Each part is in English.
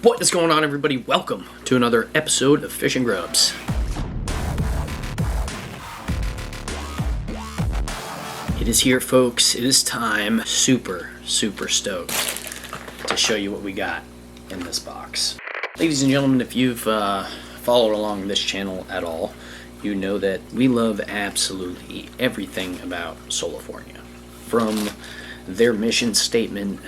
What is going on, everybody? Welcome to another episode of Fish and Grubs. It is here, folks. It is time. Super stoked to show you what we got in this box. Ladies and gentlemen, if you've followed along this channel at all, you know that we love absolutely everything about SOLIFORNIA. From their mission statement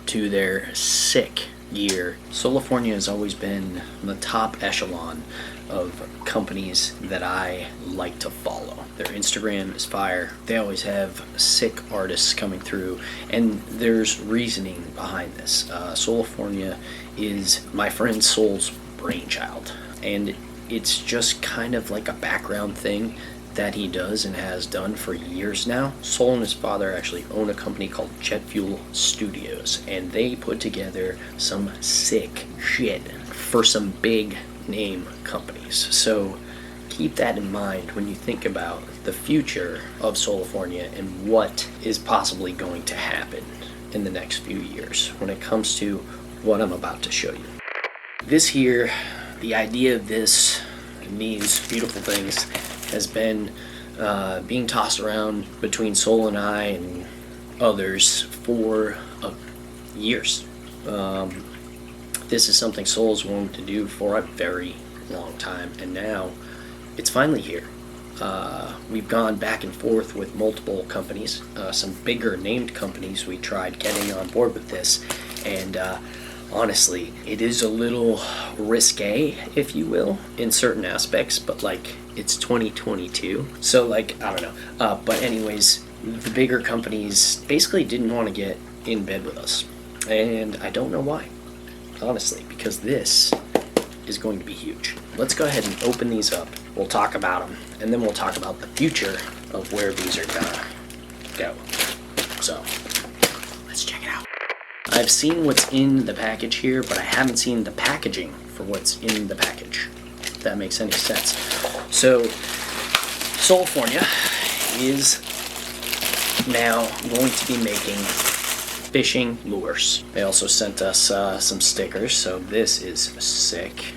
to their sick gear, SOLIFORNIA has always been the top echelon of companies that I like to follow. Their Instagram is fire. They always have sick artists coming through, and there's reasoning behind this. SOLIFORNIA is my friend Sol's brainchild, and it's just kind of like a background thing that he does and has done for years now. Sol and his father actually own a company called Jet Fuel Studios, and they put together some sick shit for some big name companies. So keep that in mind when you think about the future of SOLIFORNIA and what is possibly going to happen in the next few years when it comes to what I'm about to show you. This here, the idea of this and these beautiful things has been being tossed around between Sol and I and others for years. This is something Sol's wanted to do for a very long time, and now it's finally here. We've gone back and forth with multiple companies, some bigger named companies we tried getting on board with this, and honestly, it is a little risque, if you will, in certain aspects, but like, it's 2022, so like, I don't know. But anyways, the bigger companies basically didn't want to get in bed with us, and I don't know why, honestly, because this is going to be huge. Let's go ahead and open these up. We'll talk about them, and then we'll talk about the future of where these are gonna go. So, let's check it out. I've seen what's in the package here, but I haven't seen the packaging for what's in the package, if that makes any sense. So, SOLIFORNIA is now going to be making fishing lures. They also sent us some stickers, so this is sick.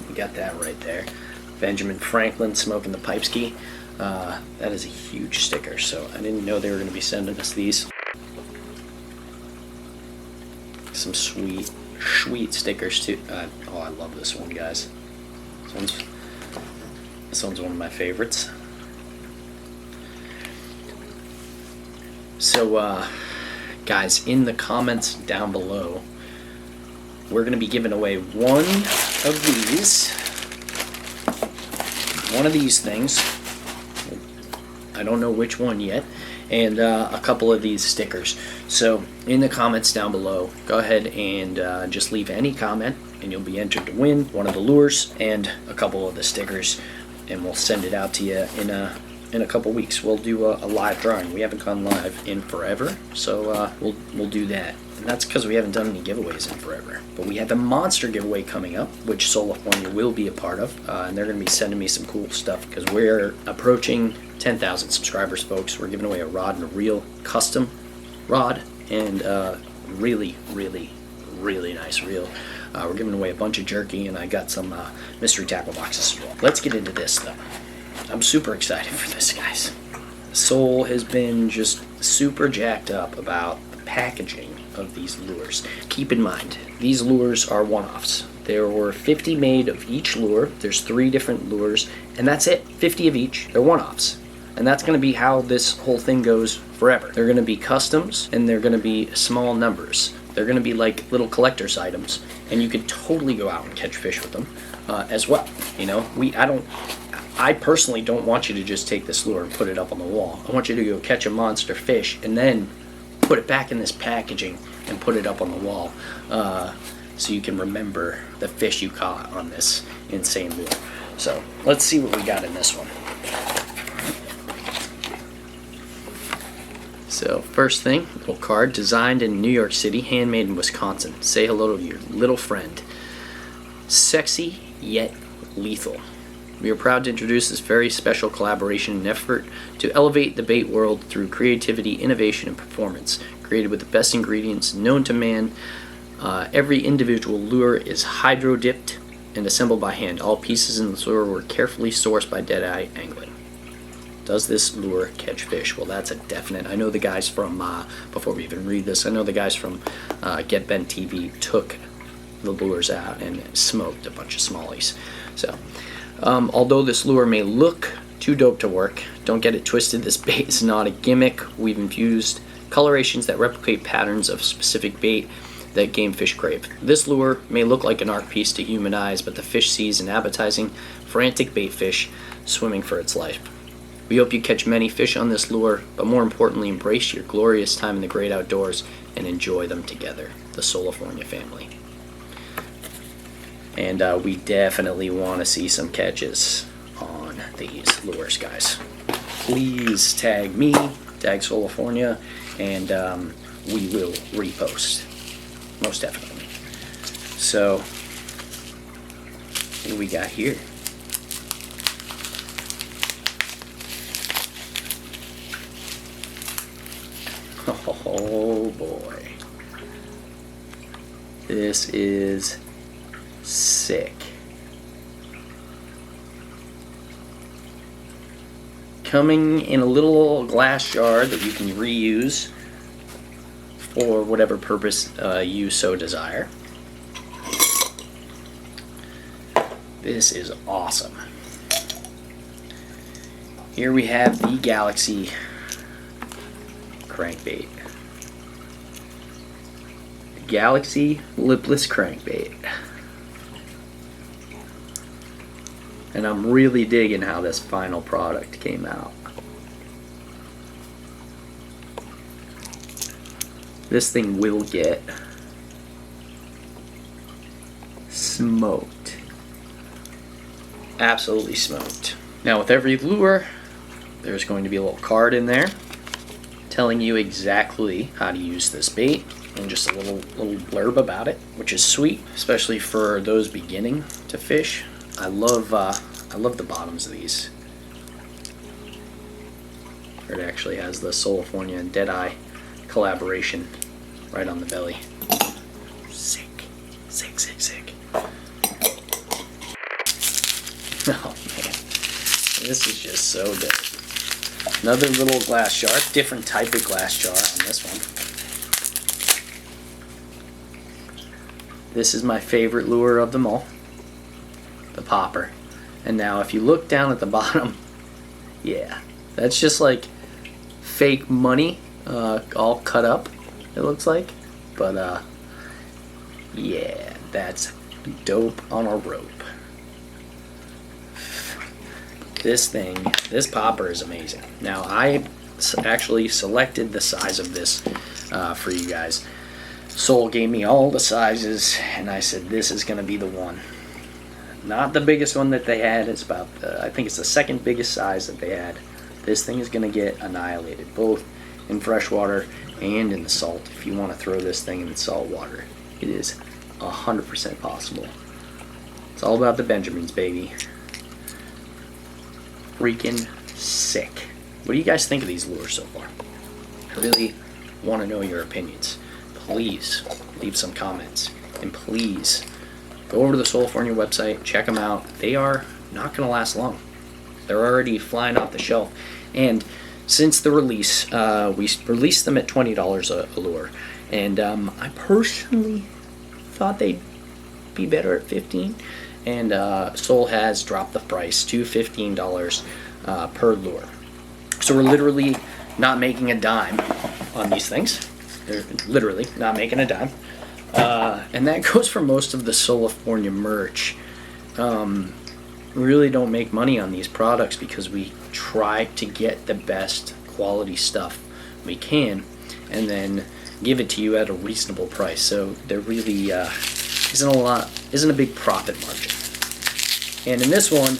We got that right there. Benjamin Franklin smoking the pipe ski. That is a huge sticker, so I didn't know they were going to be sending us these. Some sweet stickers too. Oh, I love this one, guys. This one's one of my favorites. So, guys, in the comments down below, we're going to be giving away one of these things. I don't know which one yet. And a couple of these stickers. So in the comments down below, go ahead and just leave any comment, and you'll be entered to win one of the lures and a couple of the stickers, and we'll send it out to you in a couple weeks. We'll do a live drawing. We haven't gone live in forever, so we'll do that. And that's because we haven't done any giveaways in forever. But we have a monster giveaway coming up, which SOLIFORNIA will be a part of, and they're going to be sending me some cool stuff because we're approaching 10,000 subscribers, folks. We're giving away a rod and a reel, custom rod, and really nice reel. We're giving away a bunch of jerky, and I got some mystery tackle boxes as well. Let's get into this, though. I'm super excited for this, guys. Sol has been just super jacked up about the packaging of these lures. Keep in mind, these lures are one-offs. There were 50 made of each lure. There's 3 different lures, and that's it. 50 of each. They're one-offs. And that's going to be how this whole thing goes forever. They're going to be customs, and they're going to be small numbers. They're going to be like little collector's items, and you can totally go out and catch fish with them as well. You know, I personally don't want you to just take this lure and put it up on the wall. I want you to go catch a monster fish and then put it back in this packaging and put it up on the wall so you can remember the fish you caught on this insane lure. So let's see what we got in this one. So first thing, little card, designed in New York City, handmade in Wisconsin. Say hello to your little friend. Sexy yet lethal. We are proud to introduce this very special collaboration and effort to elevate the bait world through creativity, innovation, and performance. Created with the best ingredients known to man, Every individual lure is hydro dipped and assembled by hand. All pieces in the lure were carefully sourced by Deadeye Angling. Does this lure catch fish? Well, that's a definite. I know the guys from, before we even read this, I know the guys from Get Bent TV took the lures out and smoked a bunch of smallies. So, although this lure may look too dope to work, don't get it twisted. This bait is not a gimmick. We've infused colorations that replicate patterns of specific bait that game fish crave. This lure may look like an art piece to human eyes, but the fish sees an appetizing, frantic bait fish swimming for its life. We hope you catch many fish on this lure, but more importantly, embrace your glorious time in the great outdoors and enjoy them together, the SOLIFORNIA family. And we definitely want to see some catches on these lures, guys. Please tag me, tag SOLIFORNIA, and we will repost. Most definitely. So, what do we got here? Oh boy. This is sick. Coming in a little glass jar that you can reuse for whatever purpose you so desire. This is awesome. Here we have the Galaxy crankbait. The Galaxy lipless crankbait. And I'm really digging how this final product came out. This thing will get smoked. Absolutely smoked. Now with every lure, there's going to be a little card in there telling you exactly how to use this bait and just a little blurb about it, which is sweet, especially for those beginning to fish. I love the bottoms of these. It actually has the SOLIFORNIA and Deadeye collaboration right on the belly. Sick. Sick, sick, sick. Oh man, this is just so good. Another little glass jar, different type of glass jar on this one. This is my favorite lure of them all, the popper. And now if you look down at the bottom, yeah, that's just like fake money, all cut up, it looks like. But yeah, that's dope on a rope. This popper is amazing. Now I actually selected the size of this for you guys. Sol gave me all the sizes and I said this is gonna be the one. Not the biggest one that they had, it's about, I think it's the second biggest size that they had. This thing is gonna get annihilated, both in freshwater and in the salt. If you wanna throw this thing in salt water, it is 100% possible. It's all about the Benjamins, baby. Freaking sick. What do you guys think of these lures so far? I really want to know your opinions. Please leave some comments. And please go over to the SOLIFORNIA website, check them out. They are not going to last long. They're already flying off the shelf. And since the release, we released them at $20 a lure. And I personally thought they'd be better at $15. And Sol has dropped the price to $15 per lure. So we're literally not making a dime on these things. They're literally not making a dime. And that goes for most of the SOLIFORNIA merch. We really don't make money on these products because we try to get the best quality stuff we can and then give it to you at a reasonable price. So there really isn't a big profit margin. And in this one,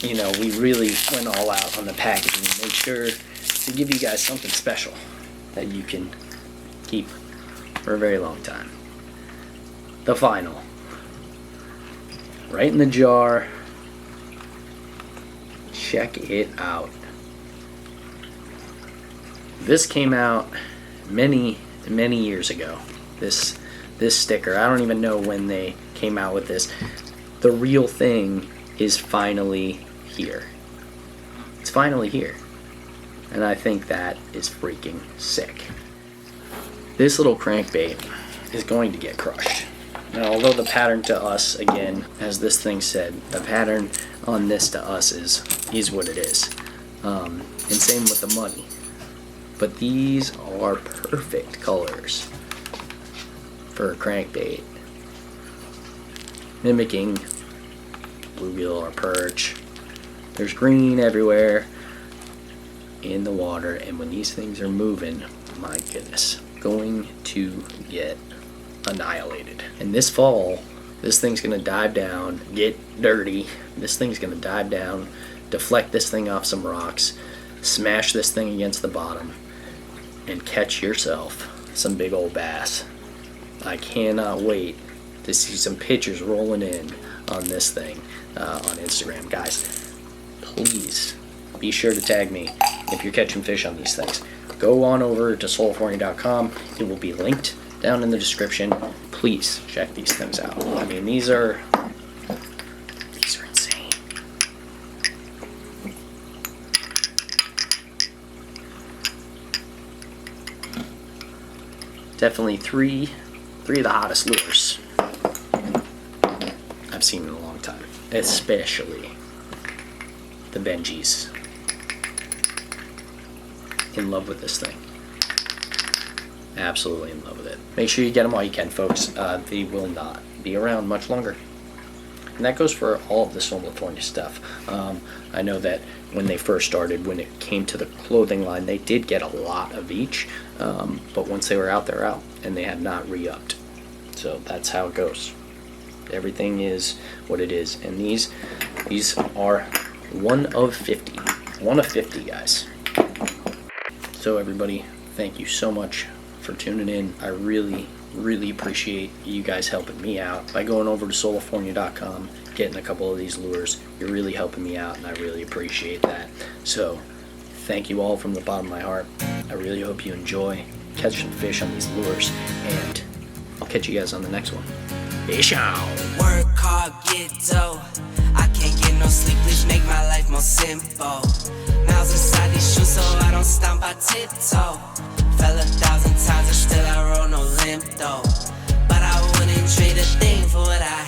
you know, we really went all out on the packaging and made sure to give you guys something special that you can keep for a very long time. The final. Right in the jar. Check it out. This came out many years ago. this sticker. I don't even know when they came out with this. The real thing is finally here. It's finally here. And I think that is freaking sick. This little crankbait is going to get crushed. Now, although the pattern to us, again, as this thing said, the pattern on this to us is what it is. And same with the money. But these are perfect colors for a crankbait, mimicking bluegill or perch. There's green everywhere in the water, and when these things are moving, my goodness, going to get annihilated. And this fall, this thing's gonna dive down, get dirty. This thing's gonna dive down, deflect this thing off some rocks, smash this thing against the bottom, and catch yourself some big old bass. I cannot wait to see some pictures rolling in on this thing on Instagram. Guys, please be sure to tag me if you're catching fish on these things. Go on over to SOLIFORNIA.com. It will be linked down in the description. Please check these things out. I mean, these are insane. Definitely three of the hottest lures I've seen in a long time, especially the Benjis. In love with this thing. Absolutely in love with it. Make sure you get them while you can, folks. They will not be around much longer. And that goes for all of the SOLIFORNIA stuff. I know that when they first started, when it came to the clothing line, they did get a lot of each. But once they were out, they're out. And they have not re-upped. So that's how it goes. Everything is what it is. And these are 1 of 50. 1 of 50, guys. So everybody, thank you so much for tuning in. I really appreciate you guys helping me out by going over to SOLIFORNIA.com, getting a couple of these lures. You're really helping me out, and I really appreciate that. So thank you all from the bottom of my heart. I really hope you enjoy catching fish on these lures, and I'll catch you guys on the next one. Fish out. Work hard, get dough. I can't get no sleep, please make my life more simple. Miles inside these shoes so I don't stomp, I tiptoe. Fell 1,000 times and still I roll no limp though. But I wouldn't trade a thing for what I